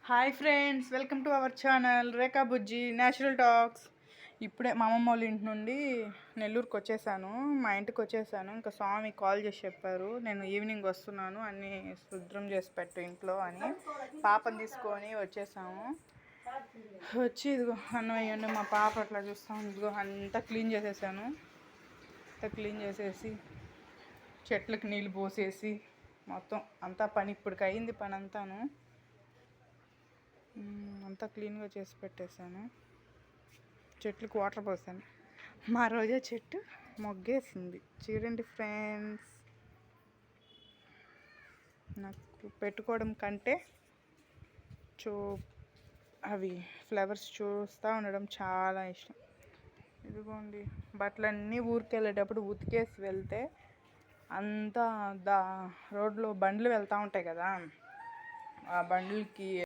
Hi friends, welcome to our channel Rekha Bujji natural talks. ఇప్పుడే మా అమ్మమ్మ వాళ్ళ ఇంటి నుండి నెల్లూరుకి వచ్చేసాను. మా ఇంటికి వచ్చేసాను. ఇంకా స్వామి కాల్ చేసి చెప్పారు, నేను ఈవినింగ్ వస్తున్నాను, అన్నీ శుభ్రం చేసి పెట్టు ఇంట్లో అని. పాపని తీసుకొని వచ్చేసాము. వచ్చి ఇదిగో అన్నం వేయండి, మా పాప అట్లా చూస్తాను. ఇదిగో అంతా క్లీన్ చేసేసాను. అంతా క్లీన్ చేసేసి చెట్లకు నీళ్ళు పోసేసి మొత్తం అంతా పని ఇప్పటికి అయింది. పని అంతాను అంతా క్లీన్గా చేసి పెట్టేశాను. చెట్లకు వాటర్ పోసాను. మా రోజా చెట్టు మొగ్గేసింది చూడండి ఫ్రెండ్స్. నాకు పెట్టుకోవడం కంటే అవి ఫ్లవర్స్ చూస్తూ ఉండడం చాలా ఇష్టం. ఇదిగోండి, బట్టలన్నీ ఊరికి వెళ్ళేటప్పుడు ఉతికేసి వెళ్తే అంతా రోడ్లో బండ్లు వెళ్తూ ఉంటాయి కదా, ఆ బండ్లకి